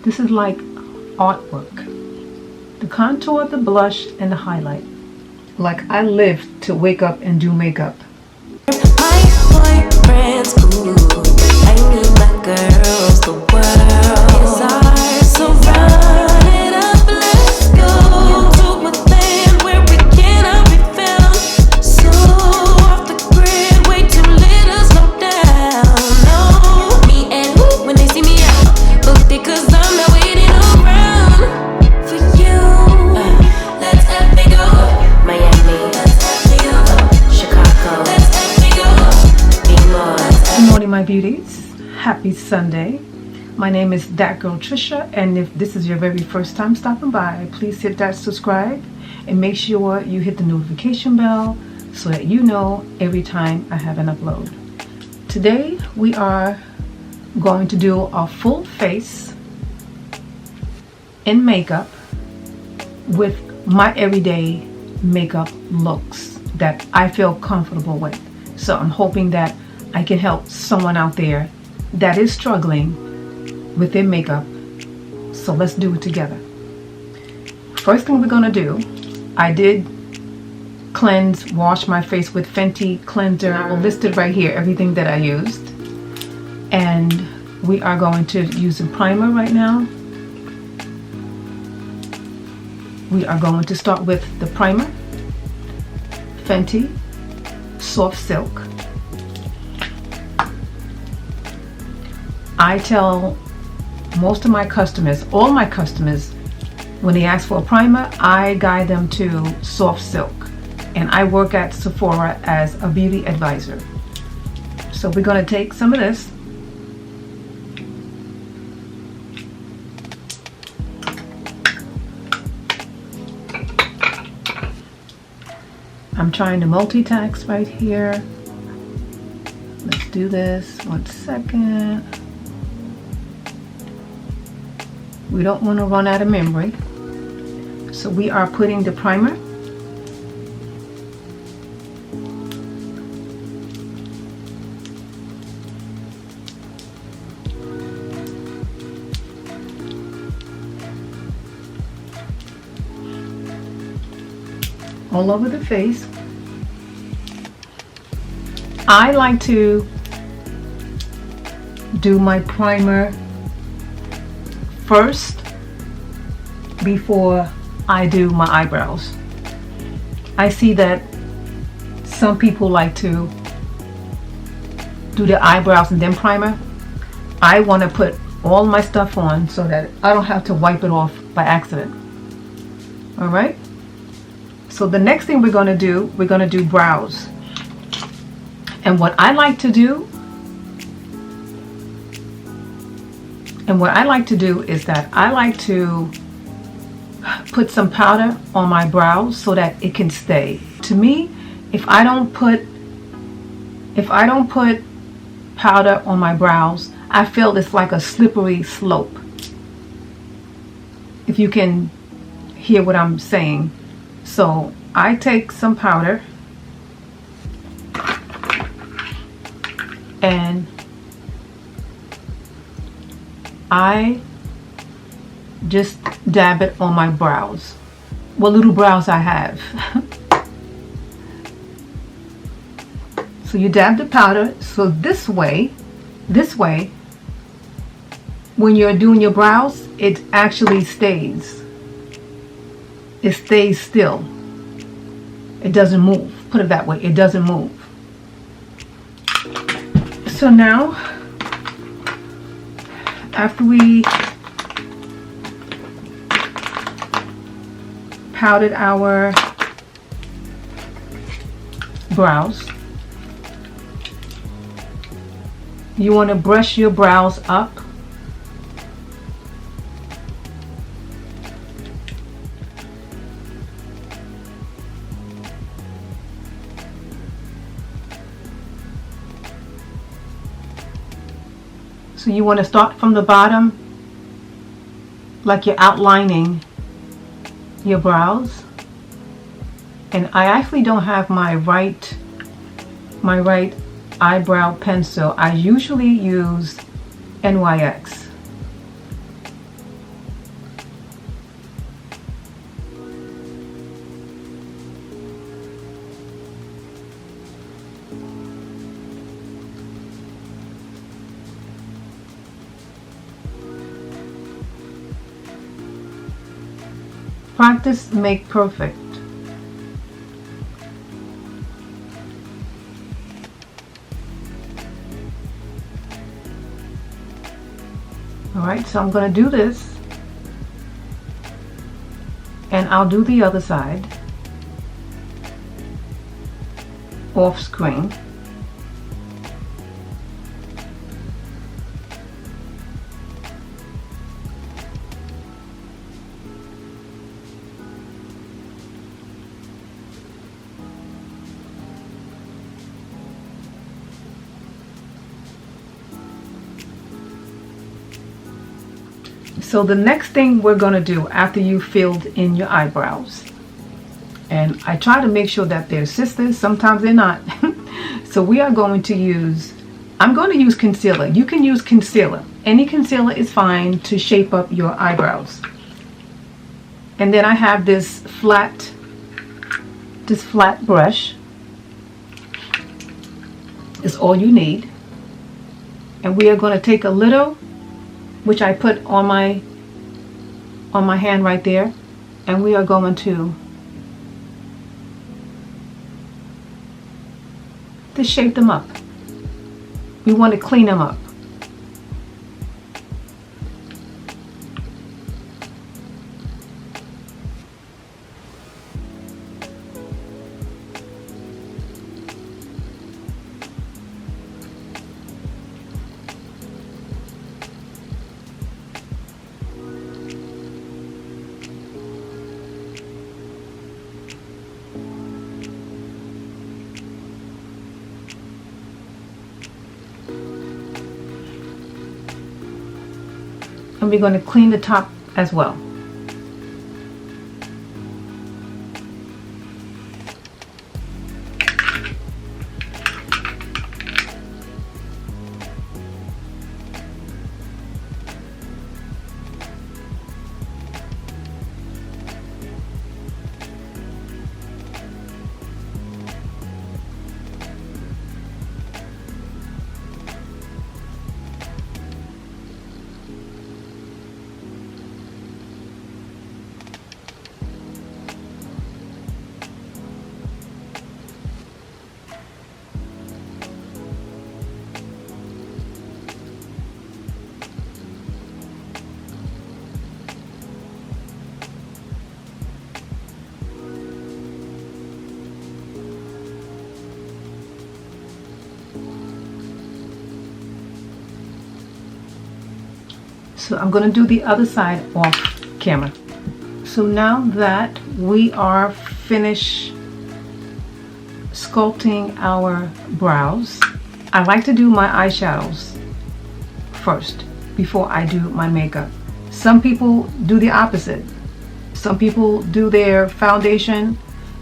This is like artwork. The contour, the blush, and the highlight. Like I live to wake up and do makeup. My boyfriend's ooh, I need my girls the world. Yes, so run it up, let's go to a land where we cannot be found. So off the grid, way too little, slow down. No, me and who when they see me out, booked it 'cause I'm not waiting around for you. Let's have me go, Miami. Let's have me go, Chicago. Let's have me go, be more. Good morning, my beauties. Happy Sunday. My name is Thatgurltricia, and if this is your very first time stopping by, please hit that subscribe and make sure you hit the notification bell so that you know every time I have an upload. Today we are going to do a full face in makeup with my everyday makeup looks that I feel comfortable with. So I'm hoping that I can help someone out there that is struggling with their makeup. So let's do it together. First thing we're gonna do, I did wash my face with Fenty cleanser. I will list it right here, everything that I used. And we are going to use a primer right now. We are going to start with the primer, Fenty Soft Silk. I tell most of my customers, all my customers, when they ask for a primer, I guide them to Soft Silk. And I work at Sephora as a beauty advisor. So we're going to take some of this. I'm trying to multitask right here. Let's do this. 1 second. We don't want to run out of memory. So we are putting the primer. All over the face. I like to do my primer first before I do my eyebrows. I see that some people like to do the eyebrows and then primer. I want to put all my stuff on so that I don't have to wipe it off by accident. All right? So the next thing we're going to do brows. And what I like to do is that I like to put some powder on my brows so that it can stay. To me, if I don't put powder on my brows, I feel it's like a slippery slope. If you can hear what I'm saying. So I take some powder and I just dab it on my brows. What little brows I have. So you dab the powder. So this way, when you're doing your brows, it actually stays. It stays still. It doesn't move. Put it that way. It doesn't move. So now, after we powdered our brows, you want to brush your brows up. So you want to start from the bottom, like you're outlining your brows. And I actually don't have my right eyebrow pencil. I usually use NYX. Practice make perfect. Alright, so I'm going to do this, and I'll do the other side off screen. So the next thing we're going to do after you filled in your eyebrows, and I try to make sure that they're sisters, sometimes they're not. So we are going to use, I'm going to use concealer. You can use concealer. Any concealer is fine to shape up your eyebrows. And then I have this flat brush. It's all you need. And we are going to take a little, which I put on my hand right there, and we are going to shape them up. We want to clean them up. And we're going to clean the top as well. So I'm going to do the other side off camera. So now that we are finished sculpting our brows, I like to do my eyeshadows first before I do my makeup. Some people do the opposite. Some people do their foundation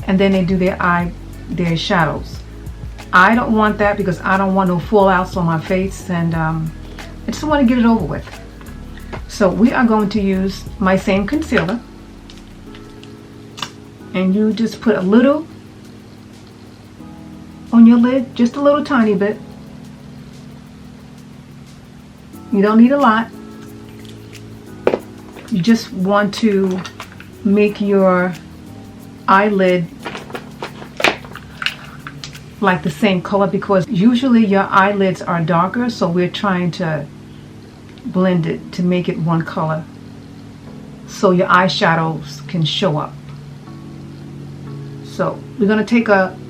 and then they do their shadows. I don't want that because I don't want no fallouts on my face, and I just want to get it over with. So we are going to use my same concealer, and you just put a little on your lid, just a little tiny bit. You don't need a lot. You just want to make your eyelid like the same color, because usually your eyelids are darker, so we're trying to blend it to make it one color so your eyeshadows can show up. So we're going to take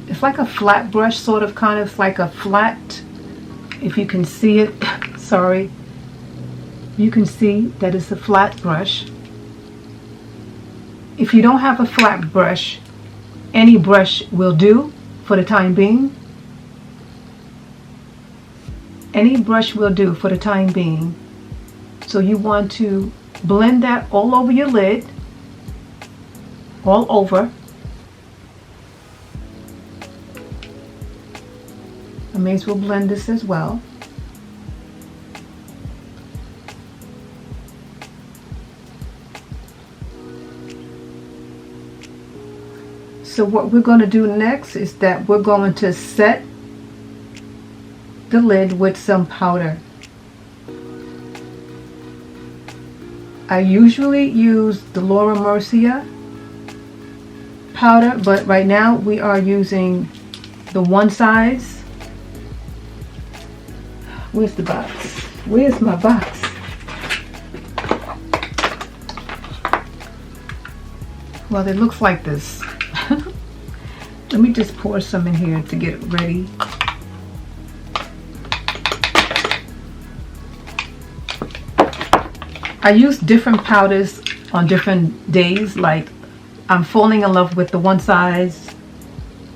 it's like a flat brush, sort of, kind of like a flat, if you can see it, sorry, you can see that it's a flat brush. If you don't have a flat brush, any brush will do for the time being. Any brush will do for the time being. So you want to blend that all over your lid, all over. I may as well blend this as well. So what we're going to do next is that we're going to set the lid with some powder. I usually use the Laura Mercier powder, but right now we are using the one size. Where's the box? Where's my box? Well, it looks like this. Let me just pour some in here to get it ready. I use different powders on different days. Like, I'm falling in love with the one size.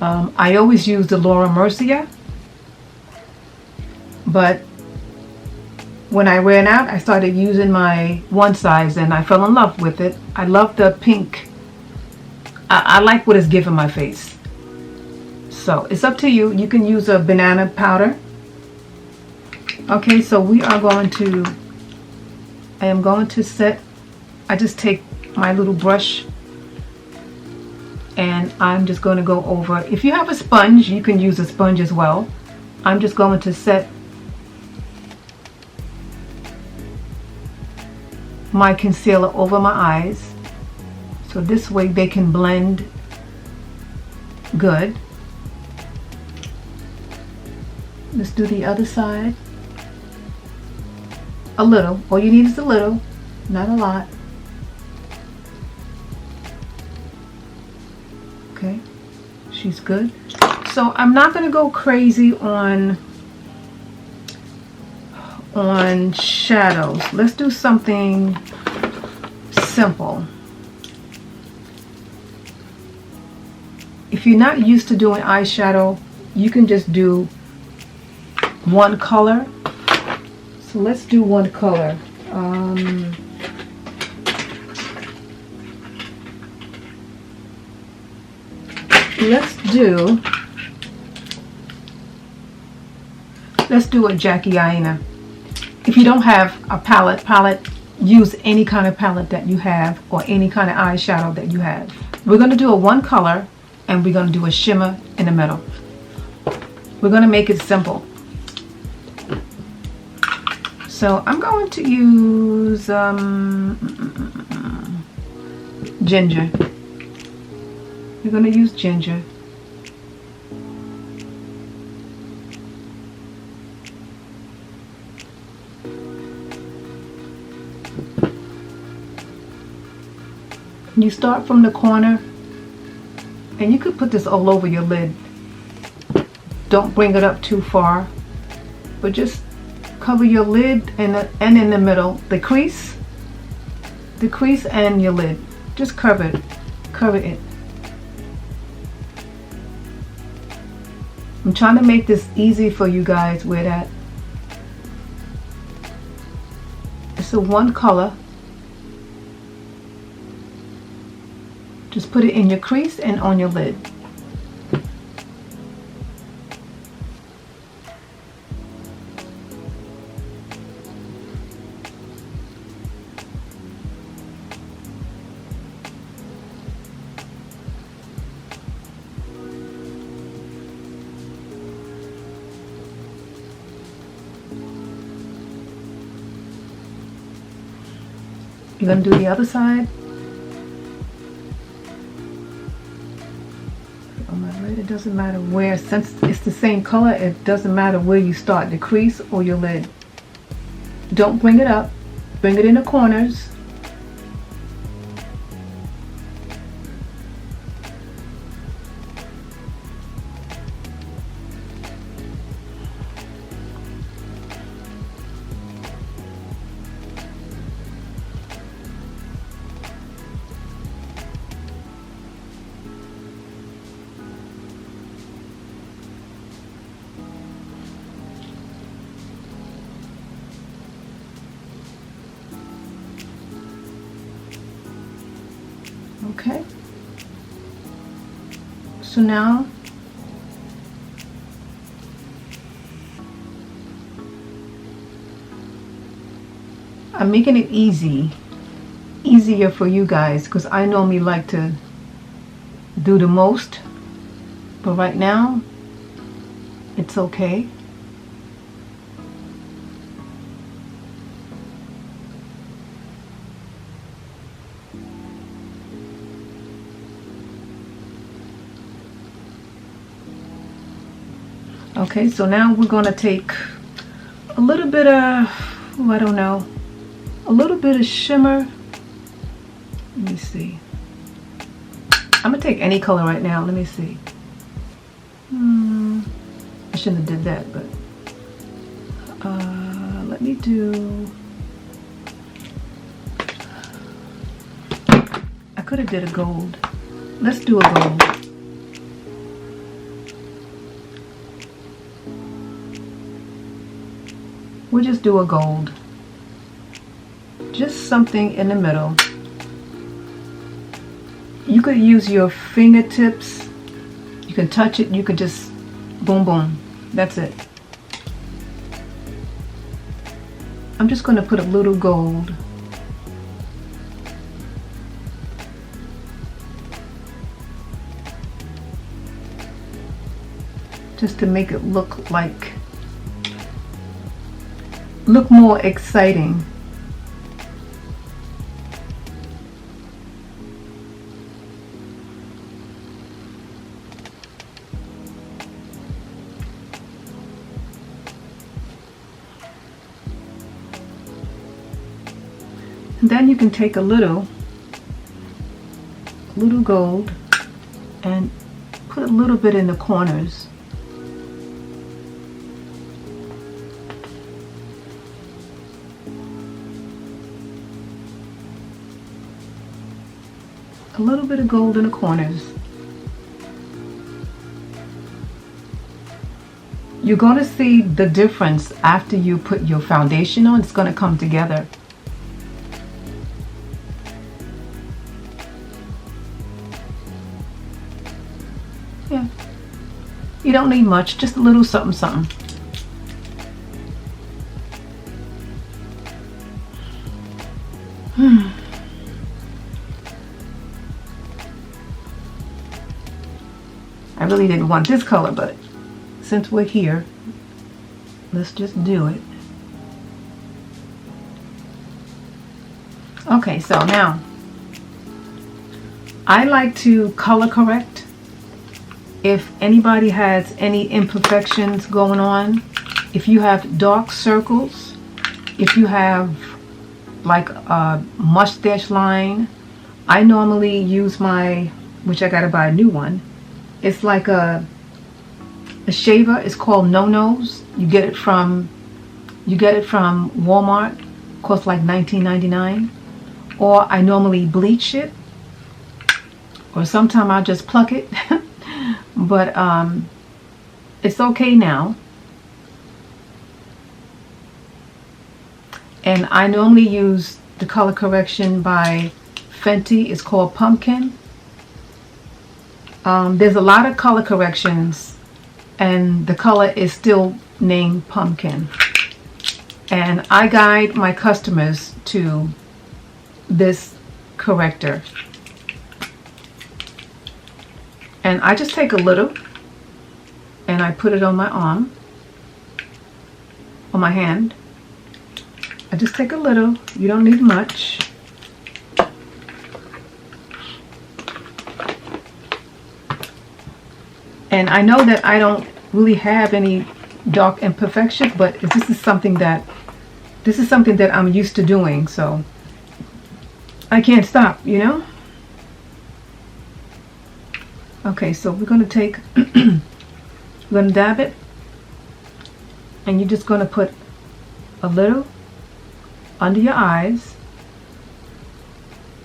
I always use the Laura Mercier, but when I ran out, I started using my one size and I fell in love with it. I love the pink. I like what it's giving my face. So it's up to you. You can use a banana powder. Okay, so we are going to, I am going to set, I just take my little brush and I'm just going to go over. If you have a sponge, you can use a sponge as well. I'm just going to set my concealer over my eyes, so this way they can blend good. Let's do the other side. A little. All you need is a little, not a lot. Okay, she's good. So I'm not going to go crazy on shadows. Let's do something simple. If you're not used to doing eyeshadow, you can just do one color. So let's do one color. Let's do a Jackie Aina. If you don't have a palette, use any kind of palette that you have or any kind of eyeshadow that you have. We're going to do a one color and we're going to do a shimmer in the middle. We're going to make it simple. So I'm going to use ginger. We're going to use ginger. You start from the corner, and you could put this all over your lid. Don't bring it up too far, but just cover your lid and in the middle, the crease and your lid. Just cover it. I'm trying to make this easy for you guys with that. It's a one color. Just put it in your crease and on your lid. You're going to do the other side. On my lid, it doesn't matter where, since it's the same color, it doesn't matter where you start, the crease or your lid. Don't bring it up, bring it in the corners. Okay, so now I'm making it easier for you guys, because I normally like to do the most, but right now it's okay. Okay, so now we're going to take a little bit of, oh, I don't know, a little bit of shimmer. Let me see. I'm going to take any color right now. Let me see. I shouldn't have did that, but let me do, I could have did a gold. Let's do a gold. We'll just do a gold. Just something in the middle. You could use your fingertips. You can touch it. You could just boom, boom. That's it. I'm just going to put a little gold. Just to make it look like, look more exciting. And then you can take a little gold and put a little bit in the corners. A little bit of gold in the corners. You're going to see the difference after you put your foundation on. It's going to come together. Yeah. You don't need much, just a little something, something. I really didn't want this color, but since we're here, let's just do it. Okay, so now I like to color correct. If anybody has any imperfections going on, if you have dark circles, if you have like a mustache line, I normally use my, which I gotta buy a new one. It's like a shaver. It's called No Nose. You get it from Walmart. Costs like $19.99. Or I normally bleach it, or sometimes I'll just pluck it. But it's okay now. And I normally use the color correction by Fenty. It's called Pumpkin. There's a lot of color corrections, and the color is still named Pumpkin. And I guide my customers to this corrector. And I just take a little and I put it on my arm, on my hand. I just take a little. You don't need much. And I know that I don't really have any dark imperfections, but this is something that I'm used to doing, so I can't stop, you know? Okay, so we're going to take, we're going to dab it, and you're just going to put a little under your eyes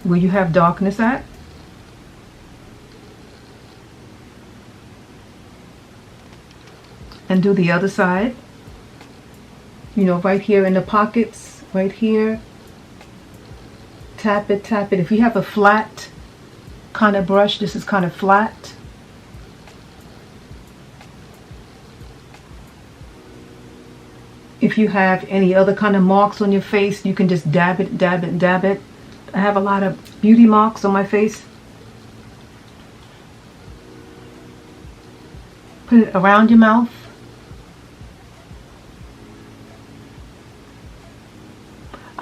where you have darkness at. And do the other side, you know, right here in the pockets, right here. Tap it, tap it. If you have a flat kind of brush, this is kind of flat. If you have any other kind of marks on your face, you can just dab it, dab it, dab it. I have a lot of beauty marks on my face. Put it around your mouth.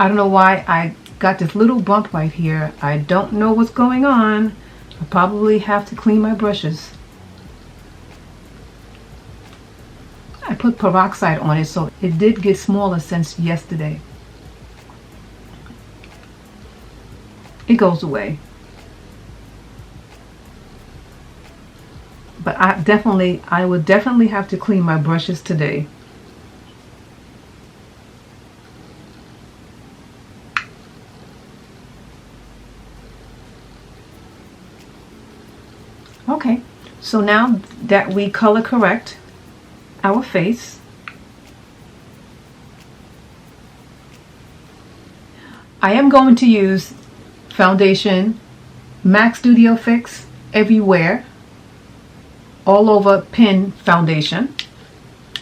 I don't know why I got this little bump right here. I don't know what's going on. I probably have to clean my brushes. put peroxide on it, so it did get smaller since yesterday. It goes away. But I would definitely have to clean my brushes today. Okay, so now that we color correct our face, I am going to use foundation MAC Studio Fix Everywhere All Over Pin Foundation,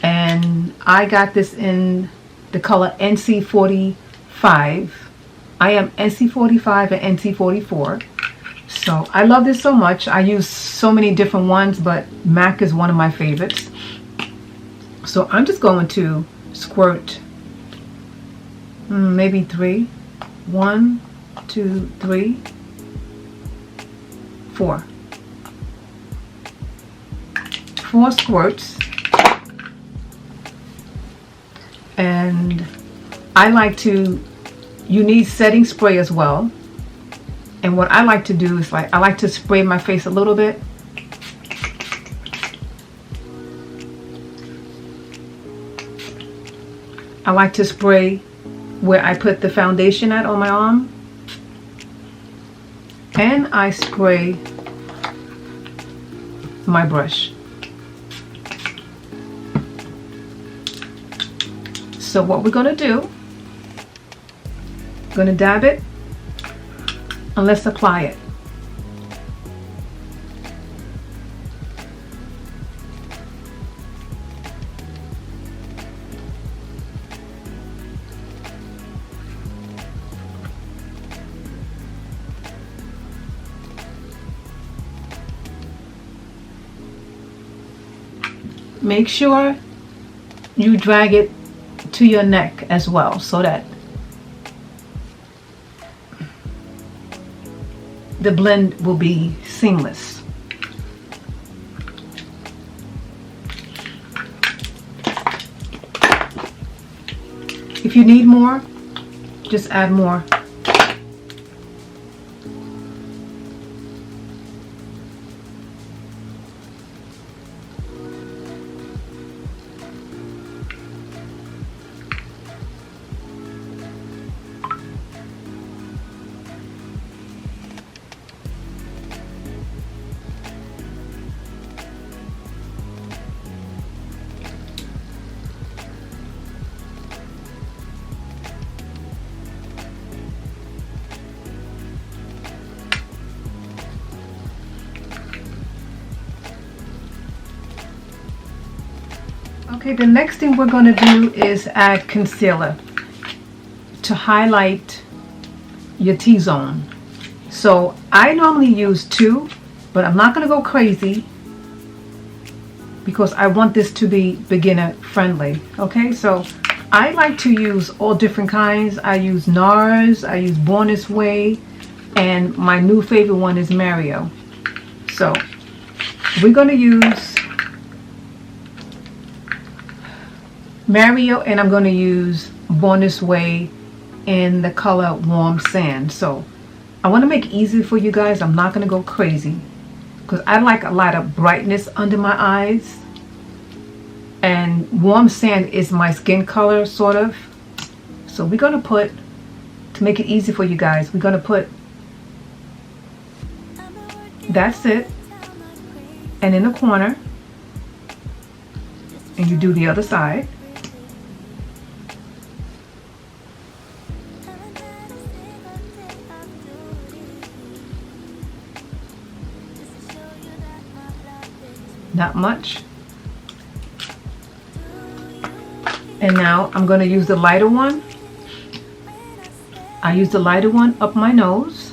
and I got this in the color NC45. I am NC45 and NC44. So I love this so much. I use so many different ones, but MAC is one of my favorites. So I'm just going to squirt maybe 3. 1, 2, 3, 4. 4 squirts. And I like to, you need setting spray as well. And what I like to do is I like to spray my face a little bit. I like to spray where I put the foundation at on my arm. And I spray my brush. So what we're going to do, I'm going to dab it. And let's apply it. Make sure you drag it to your neck as well, so that the blend will be seamless. If you need more, just add more. Okay, the next thing we're going to do is add concealer to highlight your T-zone. So I normally use 2, but I'm not going to go crazy because I want this to be beginner friendly. Okay, so I like to use all different kinds. I use NARS, I use Born This Way, and my new favorite one is Mario. So we're going to use Mario, and I'm going to use Born This Way in the color Warm Sand. So I want to make it easy for you guys. I'm not going to go crazy because I like a lot of brightness under my eyes, and Warm Sand is my skin color sort of. So we're going to put, to make it easy for you guys, we're going to put, that's it, and in the corner, and you do the other side. Not much. And now I'm going to use the lighter one. I use the lighter one up my nose,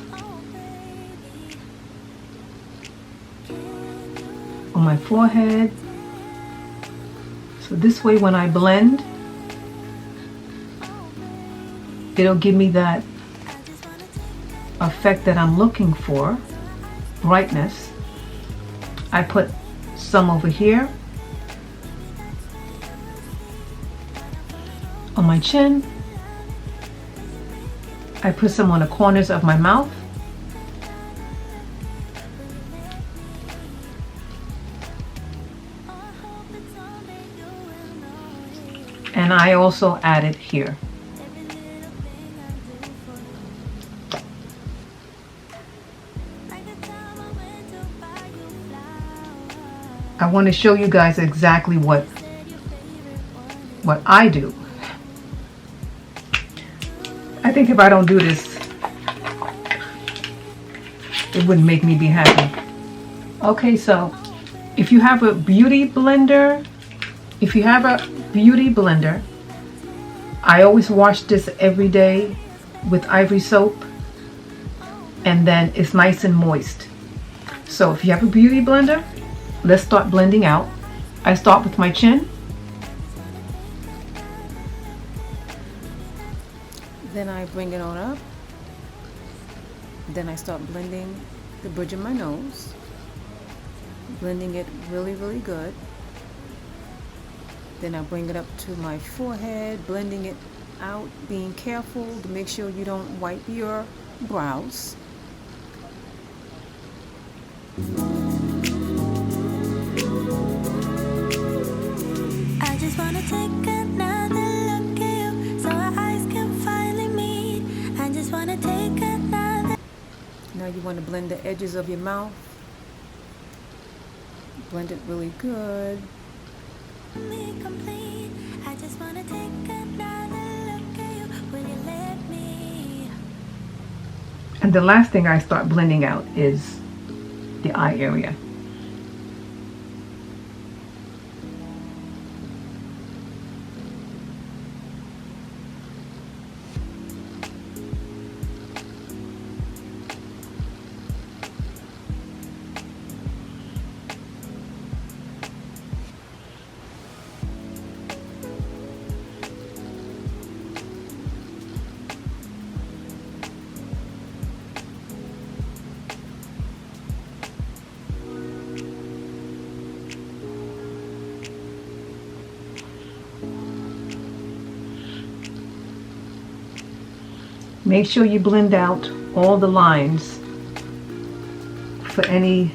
on my forehead. So this way when I blend, it'll give me that effect that I'm looking for, brightness. I put some over here, on my chin. I put some on the corners of my mouth. And I also added here. I want to show you guys exactly what I do. I think if I don't do this, it wouldn't make me be happy. Okay, so if you have a beauty blender, I always wash this every day with ivory soap, and then it's nice and moist. So if you have a beauty blender, let's start blending out. I start with my chin. Then I bring it on up. Then I start blending the bridge of my nose. Blending it really, really good. Then I bring it up to my forehead, blending it out, being careful to make sure you don't wipe your brows. I just wanna take another look at you so our eyes can finally meet. I just wanna take another. Now you want to blend the edges of your mouth. Blend it really good. Me complete. I just wanna take another look at you. Will you let me? And the last thing I start blending out is the eye area. Make sure you blend out all the lines for any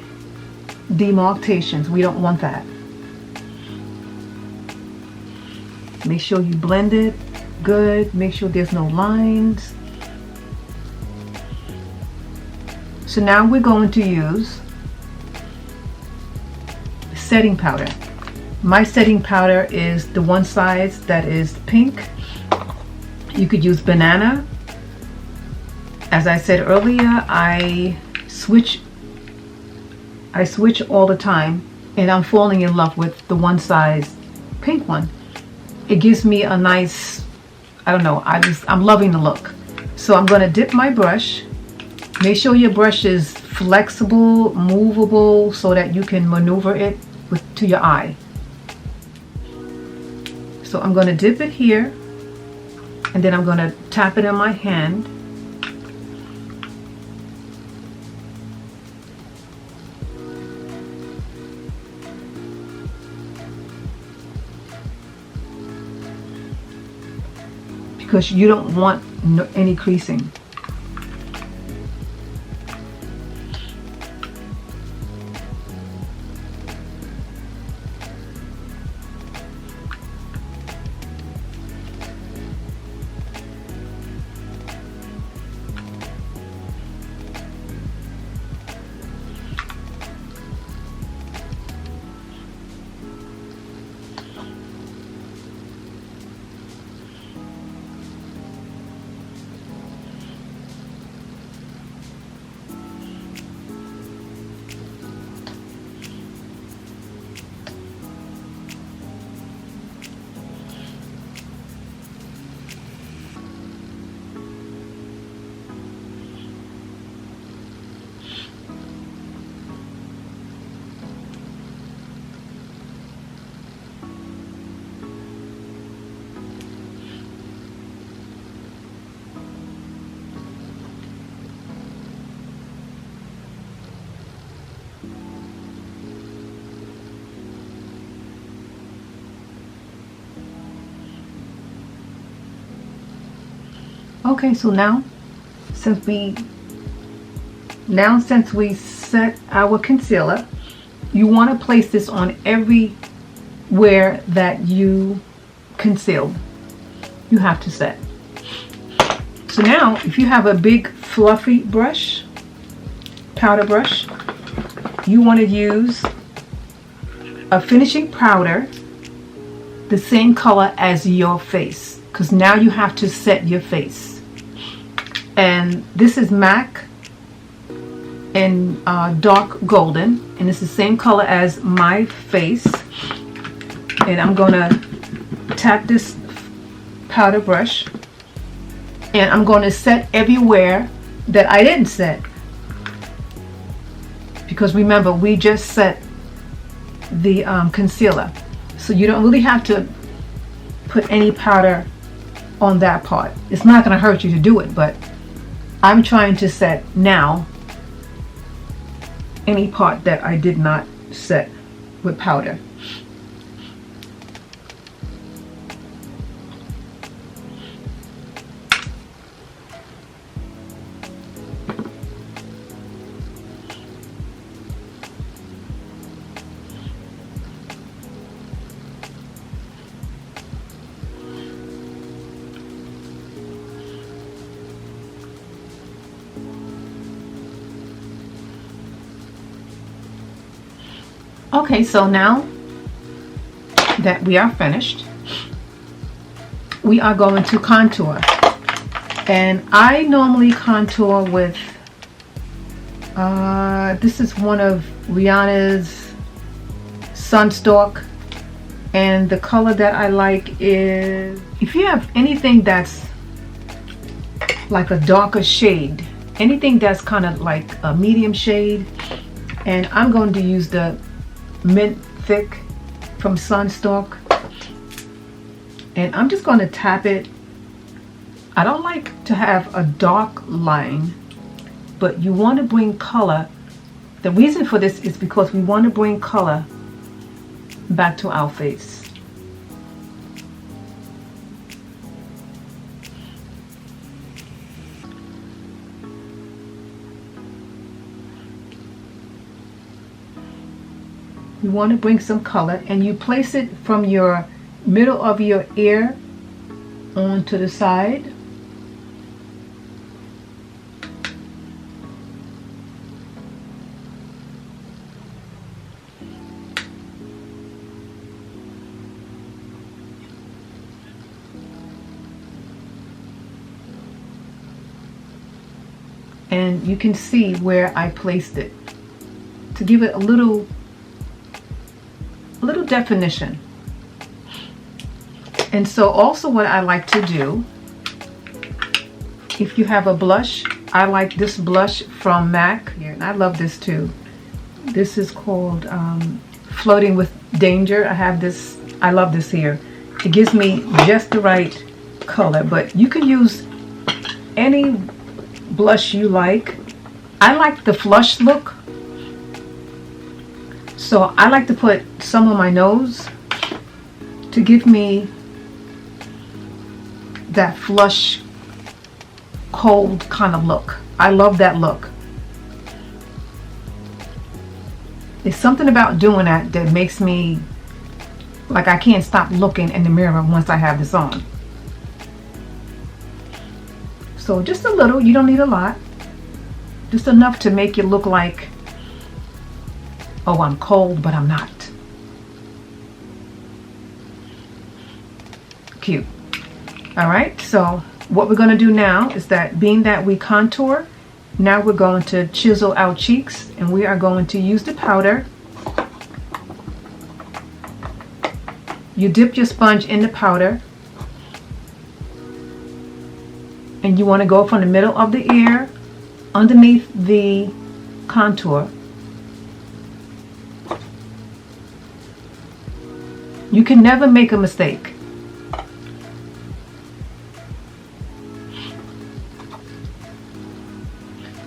demarcations. We don't want that. Make sure you blend it good. Make sure there's no lines. So now we're going to use setting powder. My setting powder is the one size that is pink. You could use banana. As I said earlier, I switch all the time, and I'm falling in love with the one size pink one. It gives me a nice, I don't know, I'm loving the look. So I'm going to dip my brush. Make sure your brush is flexible, movable, so that you can maneuver it to your eye. So I'm going to dip it here, and then I'm going to tap it in my hand. Because you don't want any creasing. Okay, so now since we set our concealer, you want to place this on everywhere that you concealed. You have to set. So now if you have a big fluffy brush, powder brush, you want to use a finishing powder the same color as your face, because now you have to set your face. And this is MAC in dark golden, and it's the same color as my face. And I'm gonna tap this powder brush, and I'm going to set everywhere that I didn't set, because remember we just set the concealer, so you don't really have to put any powder on that part. It's not going to hurt you to do it, but I'm trying to set now any part that I did not set with powder. Okay, so now that we are finished, we are going to contour. And I normally contour with, this is one of Rihanna's Sunstalk. And the color that I like is, if you have anything that's like a darker shade, anything that's kind of like a medium shade, and I'm going to use the Mint Thick from Sunstalk, and I'm just going to tap it. I don't like to have a dark line, but you want to bring color. The reason for this is because we want to bring color back to our face. You want to bring some color, and you place it from your middle of your ear onto the side. And you can see where I placed it to give it a little definition. And so also what I like to do, if you have a blush, I like this blush from MAC here, and I love this too. This is called Floating with Danger. I have this, I love this here. It gives me just the right color, but you can use any blush you like. I like the flush look, so I like to put some on my nose to give me that flush, cold kind of look. I love that look. There's something about doing that that makes me like I can't stop looking in the mirror once I have this on. So just a little, you don't need a lot. Just enough to make you look like, oh, I'm cold, but I'm not. Cute. All right, so what we're going to do now is that, being that we contour, now we're going to chisel our cheeks, and we are going to use the powder. You dip your sponge in the powder, and you want to go from the middle of the ear underneath the contour. You can never make a mistake.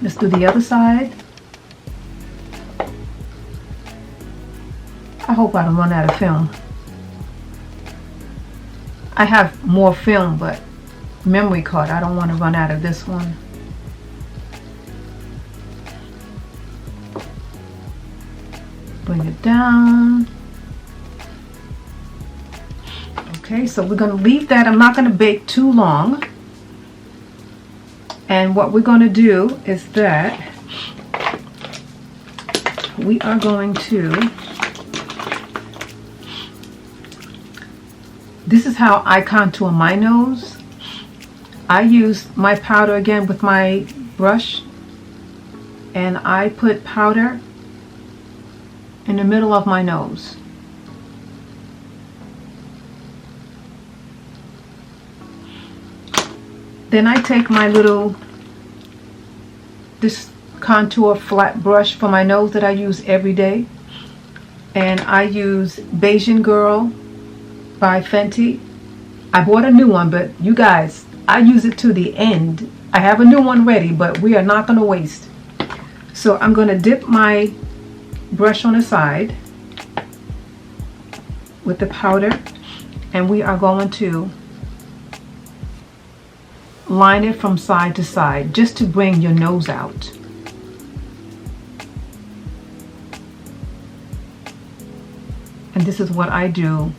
Let's do the other side. I hope I don't run out of film. I have more film, but memory card. I don't want to run out of this one. Bring it down. Okay, so we're going to leave that. I'm not going to bake too long. And what we're going to do is that we are going to, this is how I contour my nose. I use my powder again with my brush, and I put powder in the middle of my nose. Then I take my little, this contour flat brush for my nose that I use every day, and I use Beijing Girl by Fenty. I bought a new one, but you guys, I use it to the end. I have a new one ready, but we are not going to waste. So I'm going to dip my brush on the side with the powder, and we are going to line it from side to side just to bring your nose out. And this is what I do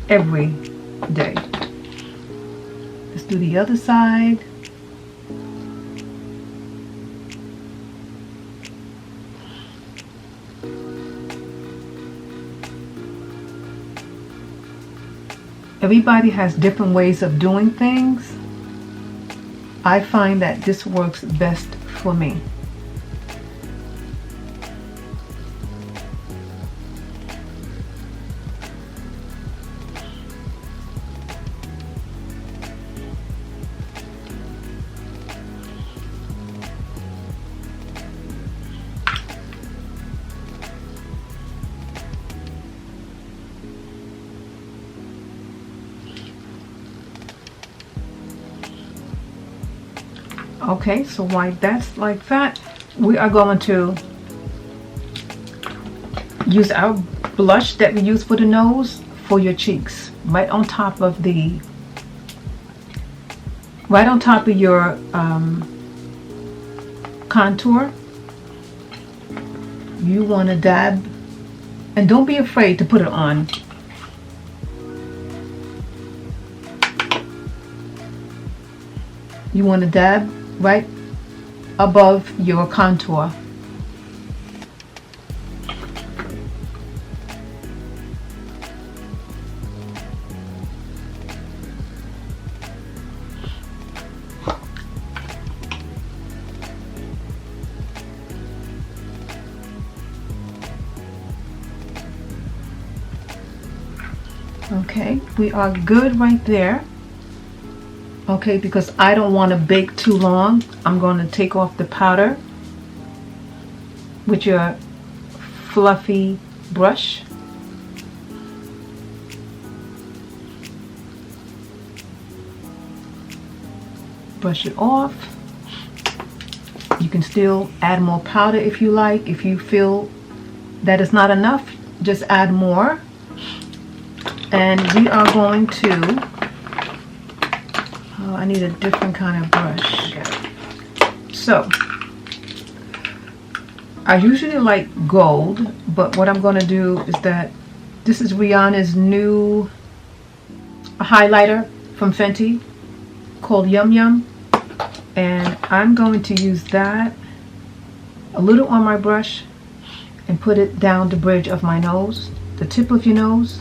every day. Let's do the other side. Everybody has different ways of doing things. I find that this works best for me. Okay, so while that's like that, we are going to use our blush that we use for the nose for your cheeks, right on top of your contour. You want to dab, and don't be afraid to put it on. You want to dab right above your contour. Okay, we are good right there. Okay, because I don't want to bake too long, I'm going to take off the powder with your fluffy brush. Brush it off. You can still add more powder if you like. If you feel that it's not enough, just add more. And we are going to, I need a different kind of brush. So, I usually like gold, but what I'm going to do is that this is Rihanna's new highlighter from Fenty called Yum Yum, and I'm going to use that a little on my brush and put it down the bridge of my nose, the tip of your nose.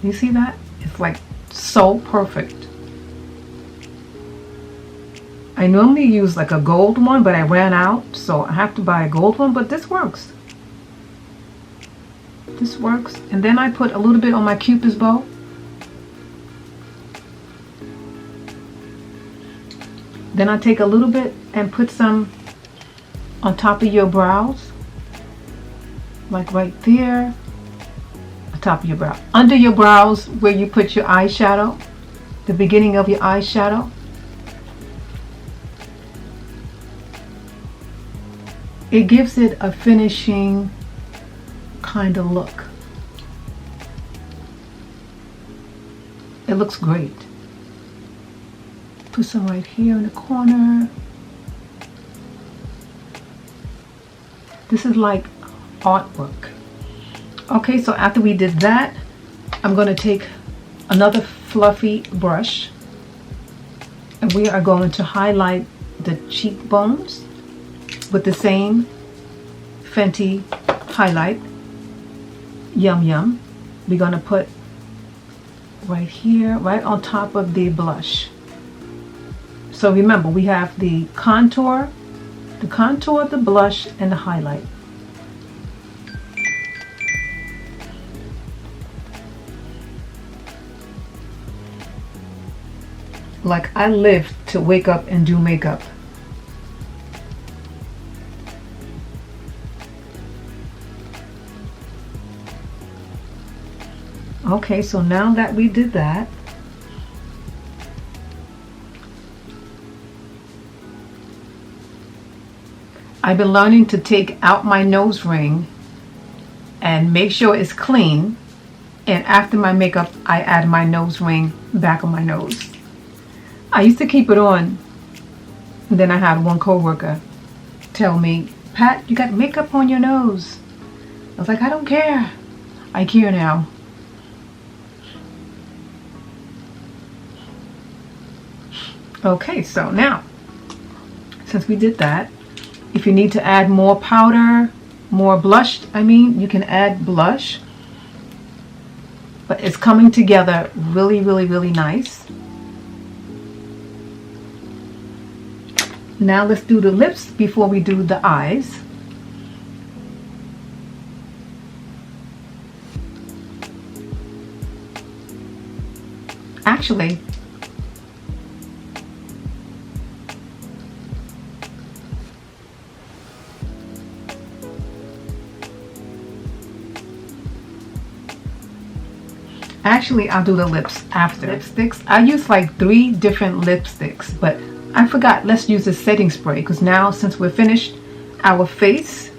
You see that? It's like so perfect. I normally use like a gold one, but I ran out, so I have to buy a gold one, but this works. This works. And then I put a little bit on my Cupid's bow. Then I take a little bit and put some on top of your brows, like right there. Top of your brow, under your brows where you put your eyeshadow. the beginning of your eyeshadow. It gives it a finishing kind of look. It looks great. Put some right here in the corner. This is like artwork. Okay, so after we did that, I'm going to take another fluffy brush and we are going to highlight the cheekbones with the same Fenty highlight. Yum Yum. We're going to put right here, right on top of the blush. So remember, we have the contour, the blush, and the highlight. Like I live to wake up and do makeup. Okay, so now that we did that, I've been learning to take out my nose ring and make sure it's clean, and after my makeup I add my nose ring back on my nose. I used to keep it on, and then I had one coworker tell me, "Pat, you got makeup on your nose." I was like, I don't care. I care now. Okay, so now, since we did that, if you need to add more powder, more blush, you can add blush. But it's coming together really, really, really nice. Now let's do the lips before we do the eyes. Actually, I'll do the lips after. Lipsticks, I use like 3 different lipsticks, but I forgot, let's use the setting spray, because now since we're finished our face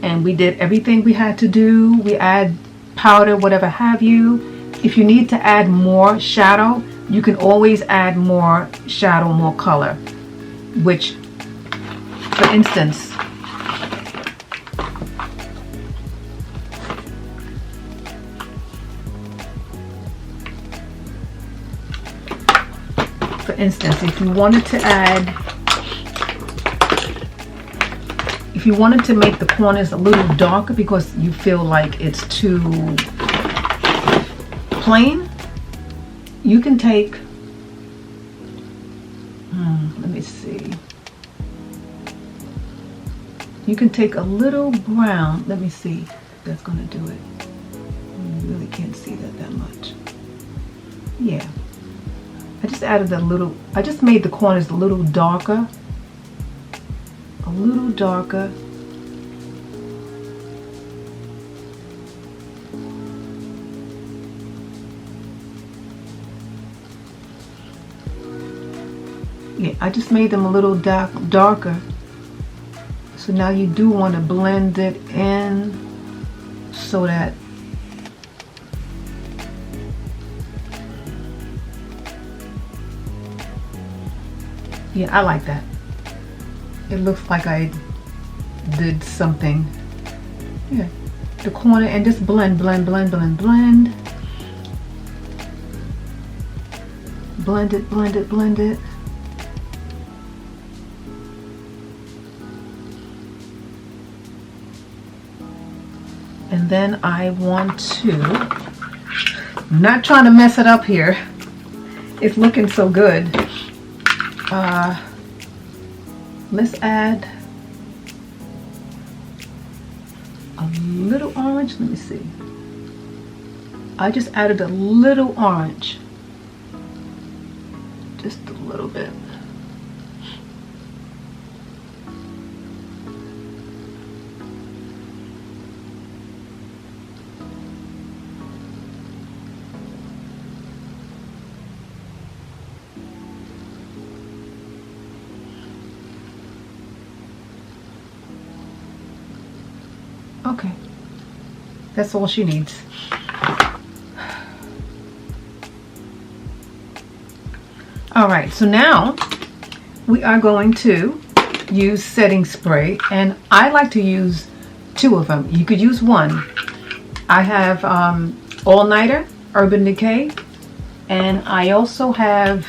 and we did everything we had to do, we add powder, whatever have you. If you need to add more shadow, you can always add more shadow, more color, which, for instance, if you wanted to make the corners a little darker because you feel like it's too plain, you can take, let me see, you can take a little brown. Let me see if that's gonna do it. You really can't see that much. Yeah, I just added a little, I just made the corners a little darker. A little darker. Yeah, I just made them a little darker. So now you do want to blend it in so that yeah, I like that. It looks like I did something. Yeah, the corner, and just blend. Blend it. And then I want to, I'm not trying to mess it up here. It's looking so good. Let's add a little orange. Let me see. I just added a little orange. Just a little bit. Okay. That's all she needs. All right, so now we are going to use setting spray, and I like to use 2 of them. You could use 1. I have All Nighter, Urban Decay, and I also have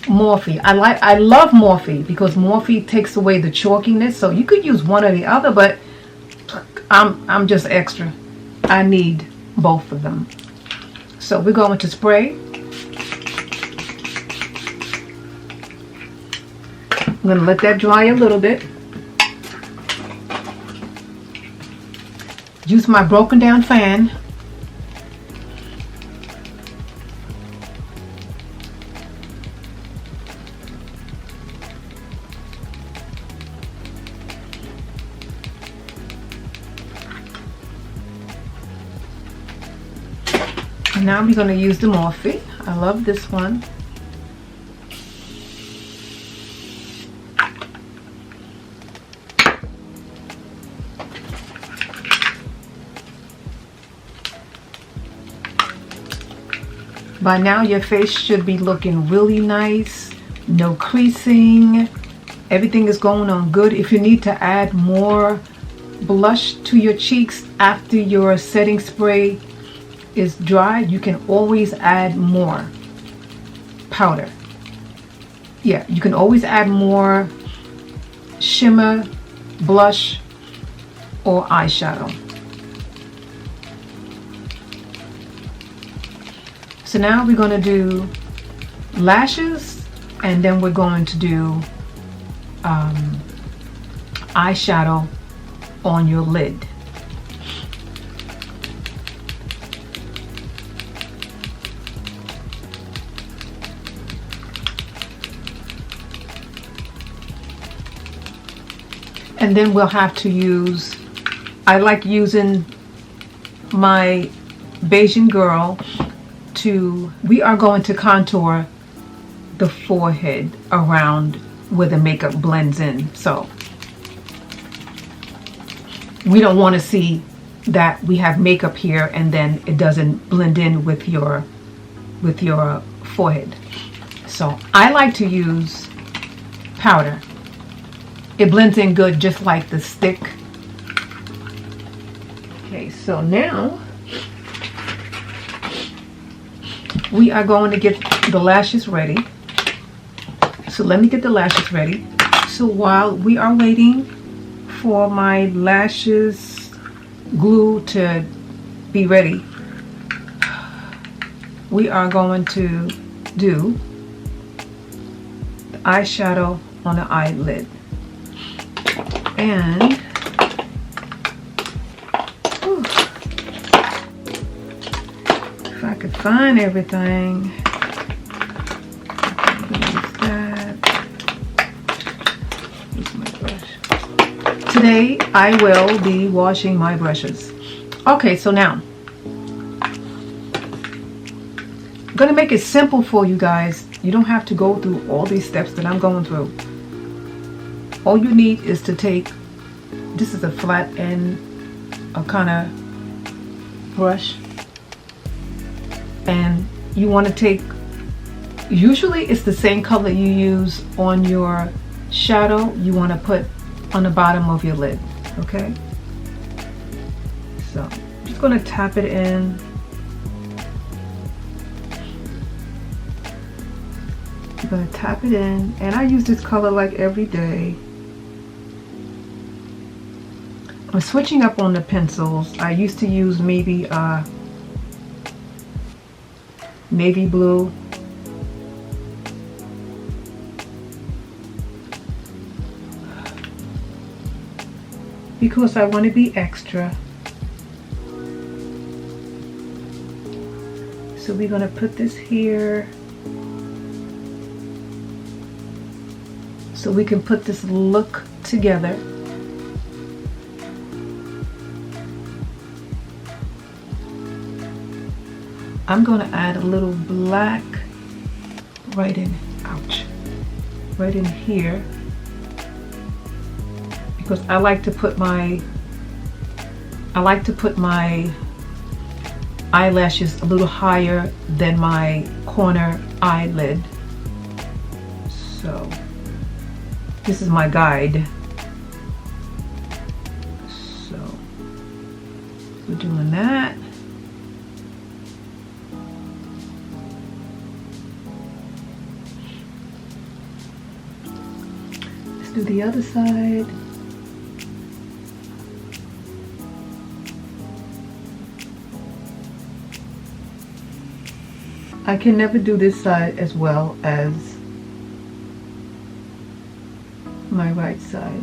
Morphe. I love Morphe because Morphe takes away the chalkiness, so you could use one or the other, but I'm just extra. I need both of them. So we're going to spray. I'm going to let that dry a little bit. Use my broken down fan. And now we're going to use the Morphe. I love this one. By now your face should be looking really nice, no creasing, everything is going on good. If you need to add more blush to your cheeks after your setting spray is dry, you can always add more powder. Yeah, you can always add more shimmer, blush, or eyeshadow. So now we're going to do lashes, and then we're going to do eyeshadow on your lid. And then we'll have to use, I like using my Bayesian Girl we are going to contour the forehead around where the makeup blends in. So we don't want to see that we have makeup here and then it doesn't blend in with your forehead. So I like to use powder. It blends in good just like the stick. Okay, so now we are going to get the lashes ready. So let me get the lashes ready. So while we are waiting for my lashes glue to be ready, we are going to do the eyeshadow on the eyelid. And if I could find everything, use that. Use my brush. Today I will be washing my brushes. Okay, so now I'm gonna make it simple for you guys. You don't have to go through all these steps that I'm going through. All you need is to take, this is a flat end, a kind of brush, and you want to take, usually it's the same color you use on your shadow, you want to put on the bottom of your lid, okay? So I'm just going to tap it in. I'm going to tap it in, and I use this color like every day. I'm switching up on the pencils. I used to use maybe navy blue. Because I want to be extra. So we're going to put this here. So we can put this look together. I'm going to add a little black right in, ouch, right in here, because I like to put my I like to put my eyelashes a little higher than my corner eyelid. So this is my guide. So we're doing that. Let's do the other side. I can never do this side as well as my right side.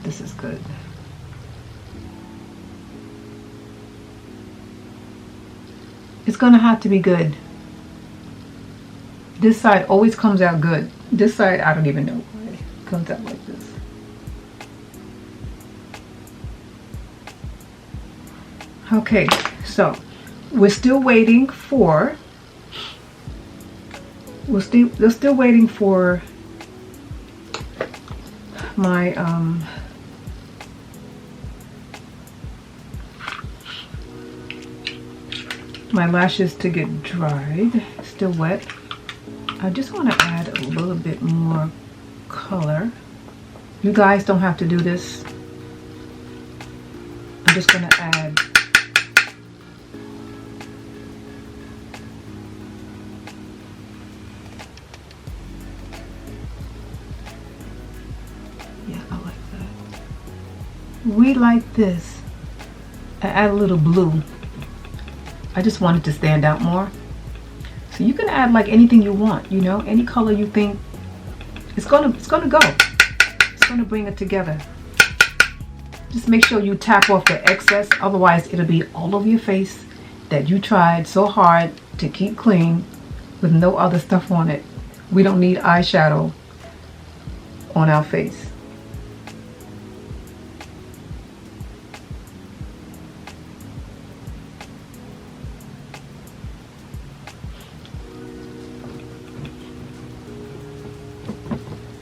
This is good. It's gonna have to be good. This side always comes out good. This side, I don't even know why it comes out like this. Okay, so we're still waiting for my my lashes to get dried. Still wet. I just want to add a little bit more color. You guys don't have to do this. I'm just going to add I like that. We like this. I add a little blue. I just want it to stand out more. So you can add like anything you want, you know, any color you think it's gonna go. It's gonna bring it together. Just make sure you tap off the excess, otherwise it'll be all over your face that you tried so hard to keep clean with no other stuff on it. We don't need eyeshadow on our face.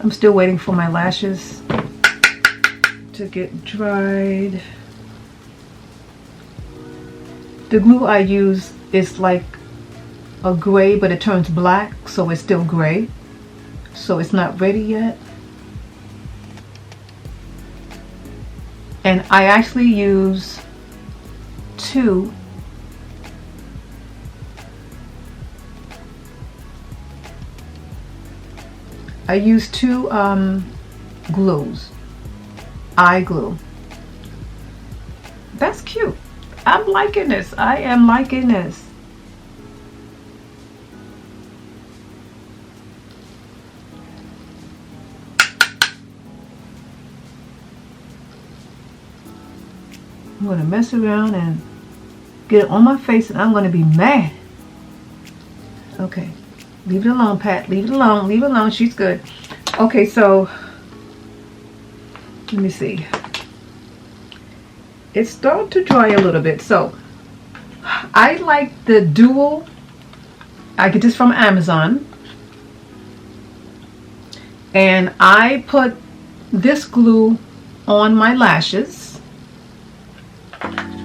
I'm still waiting for my lashes to get dried. The glue I use is like a gray, but it turns black, so it's still gray. So it's not ready yet. And I actually use two glues, eye glue. That's cute. I'm liking this. I am liking this. I'm gonna mess around and get it on my face, and I'm gonna be mad. Okay. Leave it alone, Pat. Leave it alone. Leave it alone. She's good. Okay, so let me see. It's starting to dry a little bit. So I like the dual. I get this from Amazon. And I put this glue on my lashes.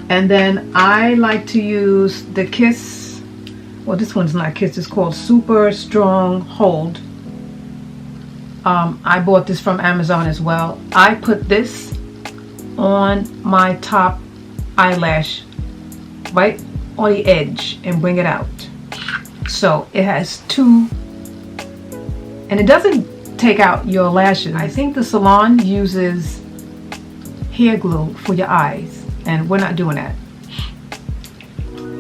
And then I like to use the Kiss. Well, this one's not Kiss, it's called Super Strong Hold. I bought this from Amazon as well. I put this on my top eyelash, right on the edge, and bring it out. So it has two, and it doesn't take out your lashes. I think the salon uses hair glue for your eyes, and we're not doing that.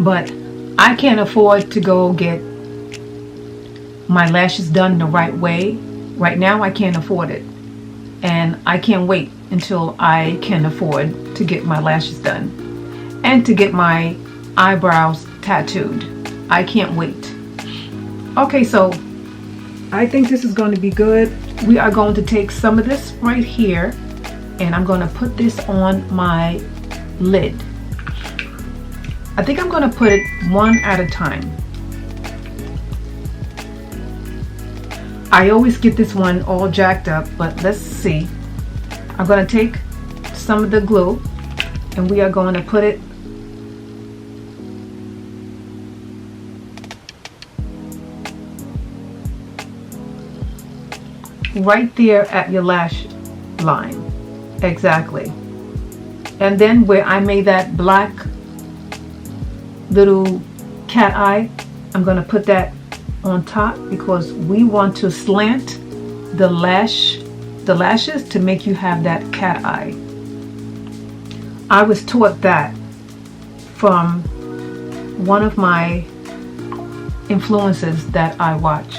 But I can't afford to go get my lashes done the right way. Right now I can't afford it. And I can't wait until I can afford to get my lashes done. And to get my eyebrows tattooed. I can't wait. Okay, so I think this is going to be good. We are going to take some of this right here, and I'm going to put this on my lid. I think I'm going to put it one at a time. I always get this one all jacked up, but let's see. I'm going to take some of the glue and we are going to put it right there at your lash line. Exactly. And then where I made that black little cat eye, I'm going to put that on top because we want to slant the lashes to make you have that cat eye. I was taught that from one of my influencers that I watch.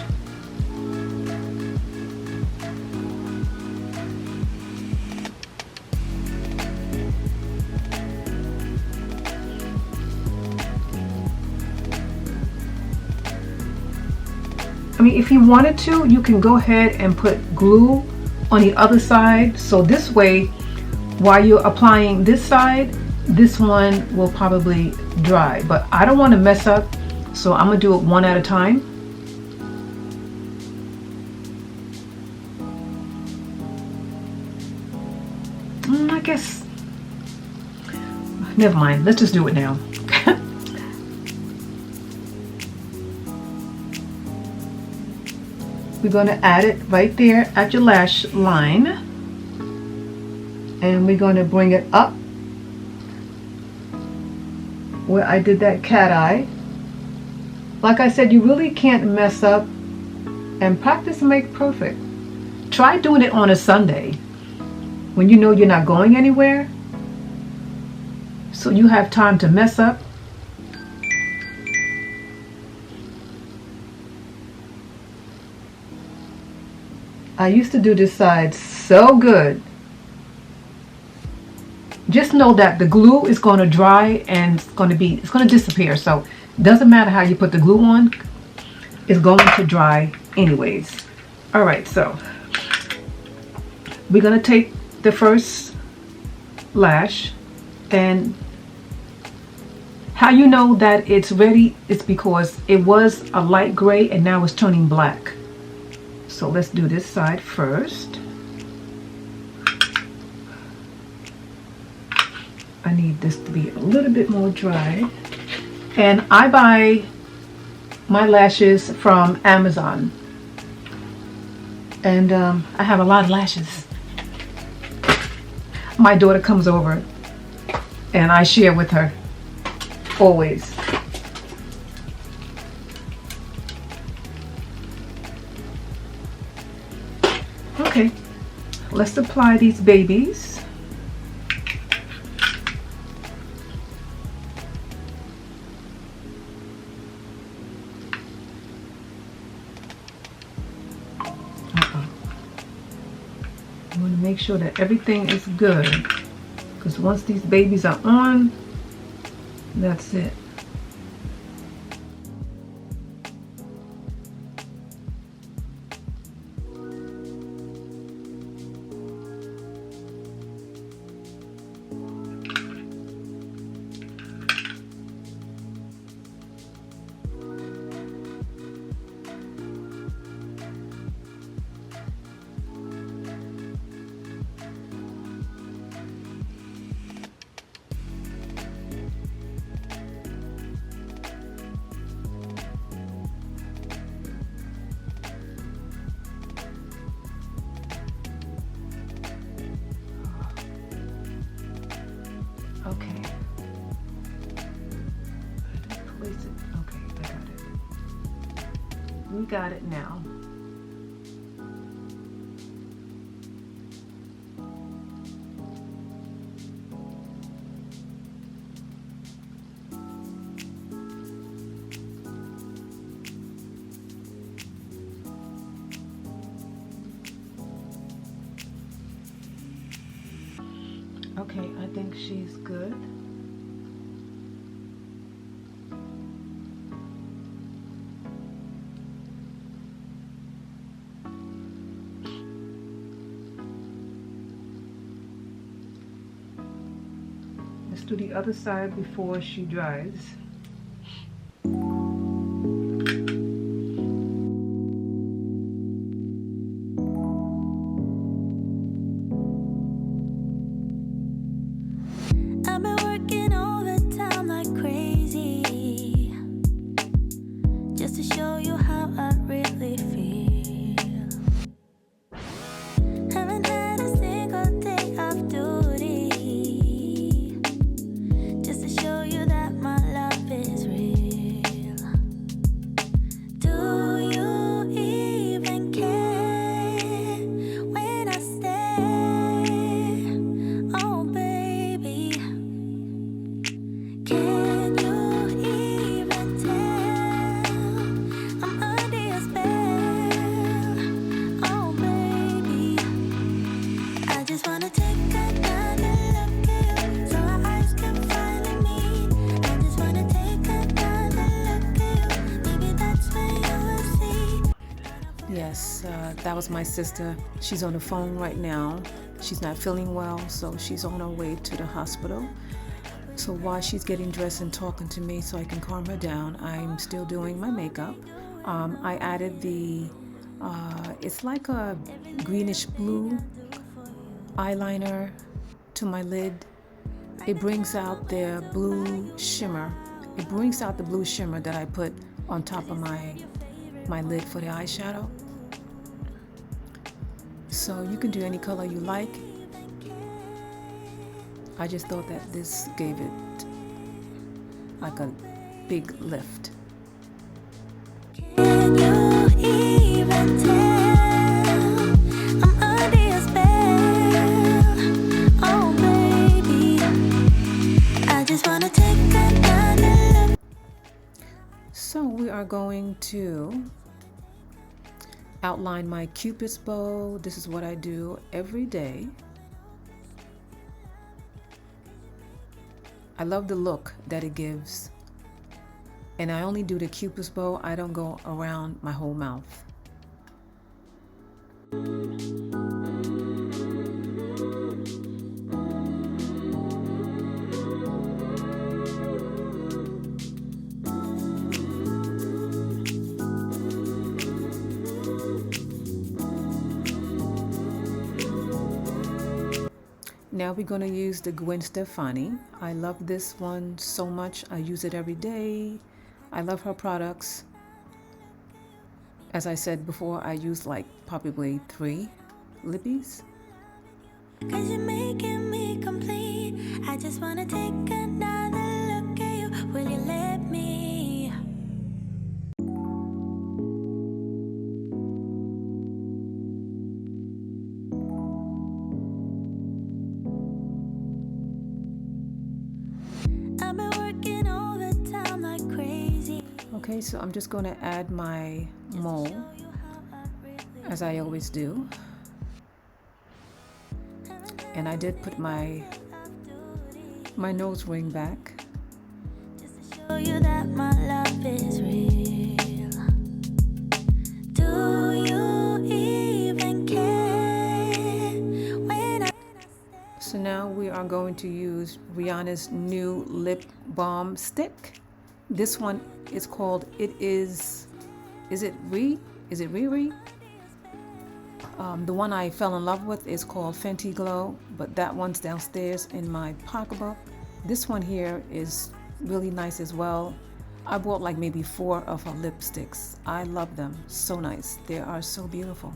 I mean, if you wanted to, you can go ahead and put glue on the other side. So this way, while you're applying this side, this one will probably dry. But I don't want to mess up, so I'm going to do it one at a time. I guess, never mind. Let's just do it now. We're going to add it right there at your lash line, and we're going to bring it up where I did that cat eye. Like I said, you really can't mess up, and practice make perfect. Try doing it on a Sunday when you know you're not going anywhere, so you have time to mess up. I used to do this side so good. Just know that the glue is going to dry and it's going to disappear. So it doesn't matter how you put the glue on, it's going to dry anyways. All right, so we're going to take the first lash, and how you know that it's ready is because it was a light gray and now it's turning black. So let's do this side first. I need this to be a little bit more dry. And I buy my lashes from Amazon. And I have a lot of lashes. My daughter comes over and I share with her always. Okay, let's apply these babies. I want to make sure that everything is good, because once these babies are on, that's it. Okay. Place it. Okay, I got it. We got it now. Okay, I think she's good. Let's do the other side before she dries. I've been working overtime like crazy, just to show you how I really feel. Haven't had a single day off duty, just to show you that my love is real. Do you even care when I stay? Oh baby, can you even tell I'm under your spell? Oh baby, I just wanna take another look at you, so our eyes can finally meet. I just wanna take another look at you, maybe that's when you will see. Yes, that was my sister. She's on the phone right now. She's not feeling well, so she's on her way to the hospital. So while she's getting dressed and talking to me so I can calm her down, I'm still doing my makeup. I added the, it's like a greenish blue eyeliner to my lid. It brings out the blue shimmer. It brings out the blue shimmer that I put on top of my lid for the eyeshadow. So you can do any color you like. I just thought that this gave it like a big lift. Can you even tell I'm under your spell? Oh baby, I just wanna take another look. So we are going to outline my Cupid's bow. This is what I do every day. I love the look that it gives. And I only do the Cupid's bow. I don't go around my whole mouth. Now we're going to use the Gwen Stefani. I love this one so much. I use it every day. I love her products. As I said before, I use like probably 3 lippies. Cause you're making me complete. I just wanna take another look at you. Will you let me? I've been working overtime like crazy. Okay, so I'm just going to add my mole, as I always do. And I did put my nose ring back. Just to show you that my love is real. Do you even care when I So now we are going to use Rihanna's new lip balm stick. This one is called Is it Riri? The one I fell in love with is called Fenty Glow, but that one's downstairs in my pocketbook. This one here is really nice as well. I bought like maybe 4 of her lipsticks. I love them, so nice. They are so beautiful.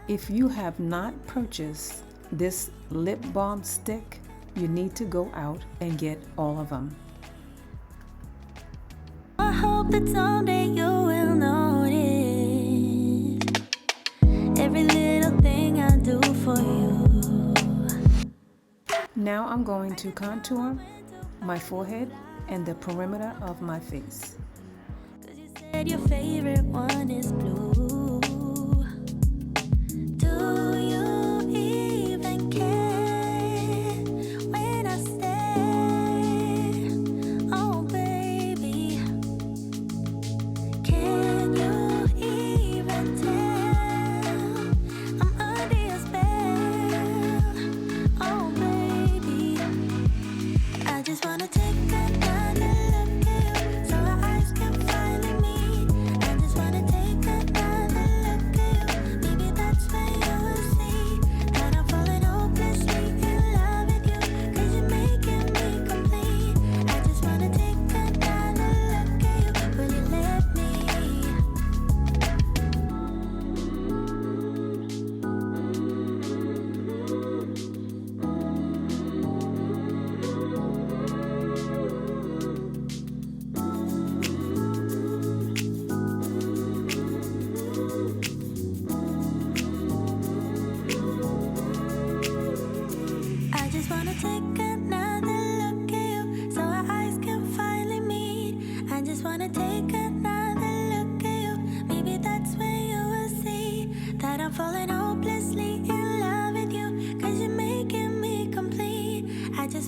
If you have not purchased this lip balm stick, you need to go out and get all of them. I hope that someday you will notice every little thing I do for you. Now I'm going to contour my forehead and the perimeter of my face. Cause you said your favorite one is blue. Do you even care when I stay? Oh baby, can you even tell I'm under your spell? Oh baby,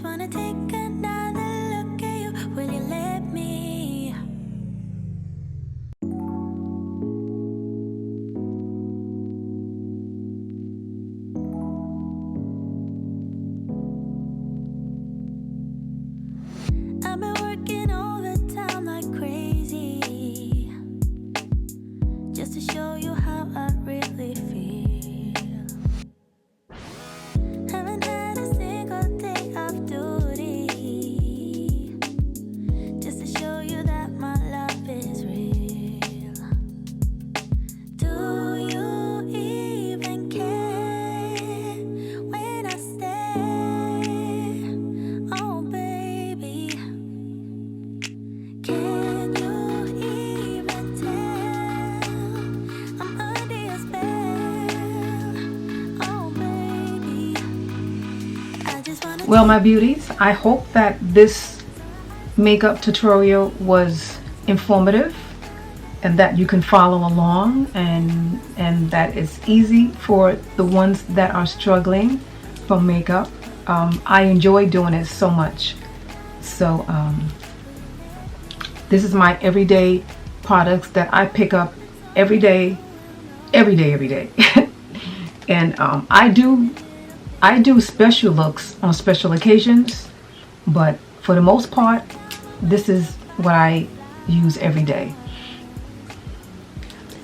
just wanna take another look at you. Will you let me? I've been working overtime like crazy, just to show you how I really feel. Haven't had a single day off duty, just to show you that my love is real. Do you even care when I stay? Oh baby, can you even tell I'm under your spell? Oh baby, I just wanna. Well, my beauties, I hope that this makeup tutorial was informative and that you can follow along, and that it's easy for the ones that are struggling from makeup. I enjoy doing it so much. So this is my everyday products that I pick up every day. And I do special looks on special occasions, but for the most part, this is what I use every day.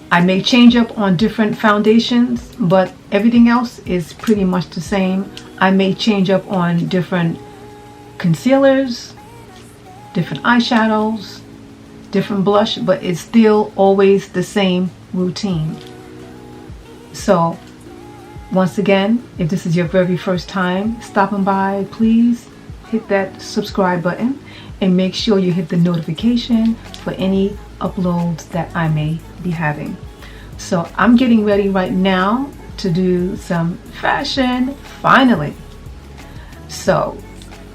I may change up on different foundations, but everything else is pretty much the same. I may change up on different concealers, different eyeshadows, different blush, but it's still always the same routine. So once again, if this is your very first time stopping by, please hit that subscribe button and make sure you hit the notification for any uploads that I may be having. So I'm getting ready right now to do some fashion finally. So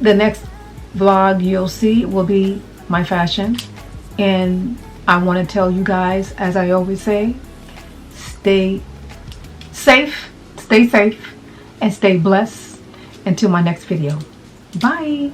the next vlog you'll see will be my fashion, and I want to tell you guys, as I always say, stay safe, and stay blessed until my next video. Bye.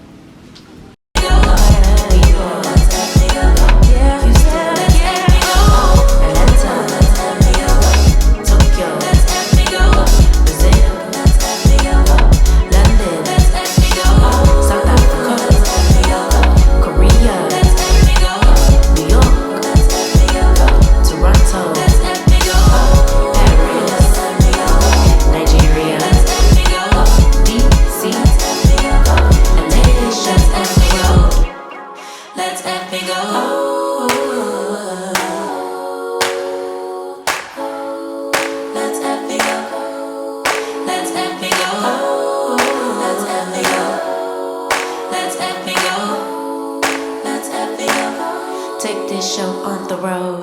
Take this show on the road.